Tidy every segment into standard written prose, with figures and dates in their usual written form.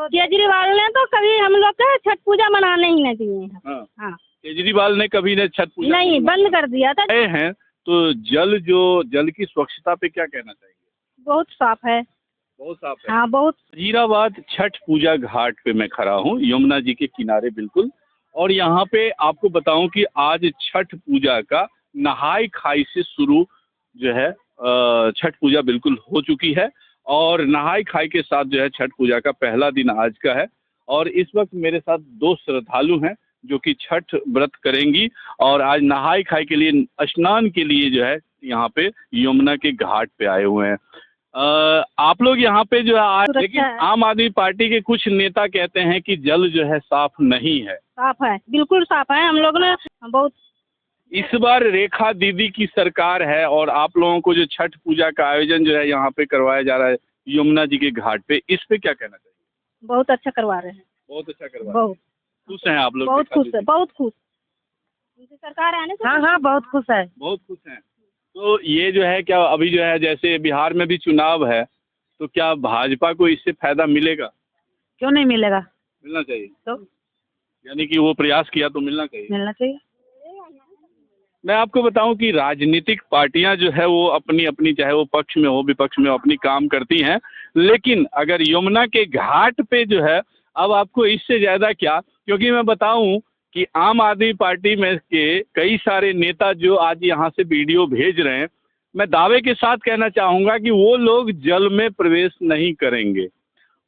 केजरीवाल ने तो कभी हम लोग का छठ पूजा मनाने ही नहीं दिए। हाँ, हाँ, केजरीवाल ने कभी ने छठ पूजा नहीं, बंद कर दिया था। गए हैं तो जल की स्वच्छता पे क्या कहना चाहिए? बहुत साफ है। बहुत साफ है। हाँ, बहुत। वजीराबाद छठ पूजा घाट पे मैं खड़ा हूँ, यमुना जी के किनारे बिल्कुल। और यहाँ पे आपको बताऊं कि आज छठ पूजा का नहाय खाई से शुरू जो है छठ पूजा बिल्कुल हो चुकी है। और नहाय खाई के साथ जो है छठ पूजा का पहला दिन आज का है। और इस वक्त मेरे साथ दो श्रद्धालु हैं जो कि छठ व्रत करेंगी और आज नहाय खाई के लिए स्नान के लिए जो है यहाँ पे यमुना के घाट पे आए हुए हैं। आप लोग यहाँ पे जो है आज, लेकिन आम आदमी पार्टी के कुछ नेता कहते हैं कि जल जो है साफ नहीं है। साफ है, बिल्कुल साफ है। हम लोग ने बहुत। इस बार रेखा दीदी की सरकार है और आप लोगों को जो छठ पूजा का आयोजन जो है यहाँ पे करवाया जा रहा है यमुना जी के घाट पे, इस पे क्या कहना चाहिए? बहुत अच्छा करवा रहे हैं। बहुत अच्छा करवा रहे हैं। बहुत खुश हैं आप लोग? बहुत खुश है, बहुत खुश। उनकी सरकार आने से हाँ हाँ बहुत खुश है। बहुत खुश हैं। तो ये जो है क्या अभी जो है जैसे बिहार में भी चुनाव है तो क्या भाजपा को इससे फायदा मिलेगा? क्यों नहीं मिलेगा? मिलना चाहिए। तो यानी कि वो प्रयास किया तो मिलना चाहिए। मिलना चाहिए। मैं आपको बताऊं कि राजनीतिक पार्टियां जो है वो अपनी अपनी, चाहे वो पक्ष में हो विपक्ष में, अपनी काम करती हैं। लेकिन अगर यमुना के घाट पे जो है, अब आपको इससे ज़्यादा क्या, क्योंकि मैं बताऊं कि आम आदमी पार्टी में के कई सारे नेता जो आज यहाँ से वीडियो भेज रहे हैं, मैं दावे के साथ कहना चाहूँगा कि वो लोग जल में प्रवेश नहीं करेंगे।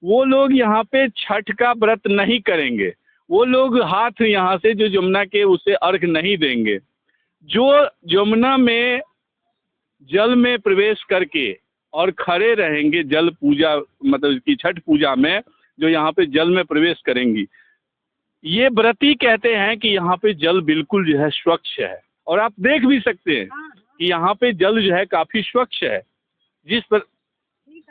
वो लोग यहाँ पे छठ का व्रत नहीं करेंगे। वो लोग हाथ यहाँ से जो यमुना के उसे अर्घ नहीं देंगे। जो यमुना में जल में प्रवेश करके और खड़े रहेंगे जल पूजा, मतलब कि छठ पूजा में जो यहाँ पे जल में प्रवेश करेंगी, ये व्रती कहते हैं कि यहाँ पे जल बिल्कुल जो है स्वच्छ है। और आप देख भी सकते हैं कि यहाँ पे जल जो है काफी स्वच्छ है। जिस पर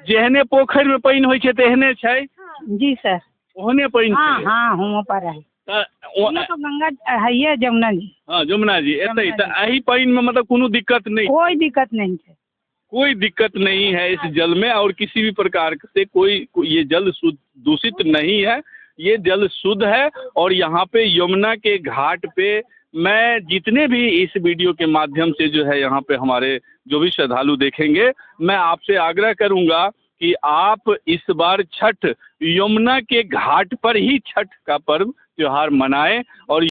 जेहने पोखर में पानी होय छै तेहने छै। जी सर। ओहने पानी हाँ हाँ हुआ पर है। तो गंगा है ये जमुना जी। हाँ जमुना जी एतै त एही पानी में मतलब कोनो दिक्कत नहीं, कोई दिक्कत नहीं है। कोई दिक्कत नहीं है इस जल में। और किसी भी प्रकार से ये जल दूषित नहीं है, ये जल शुद्ध है। और यहाँ पे यमुना के घाट पे मैं जितने भी इस वीडियो के माध्यम से जो है यहाँ पे हमारे जो भी श्रद्धालु देखेंगे, मैं आपसे आग्रह करूँगा कि आप इस बार छठ यमुना के घाट पर ही छठ का पर्व त्योहार मनाएं और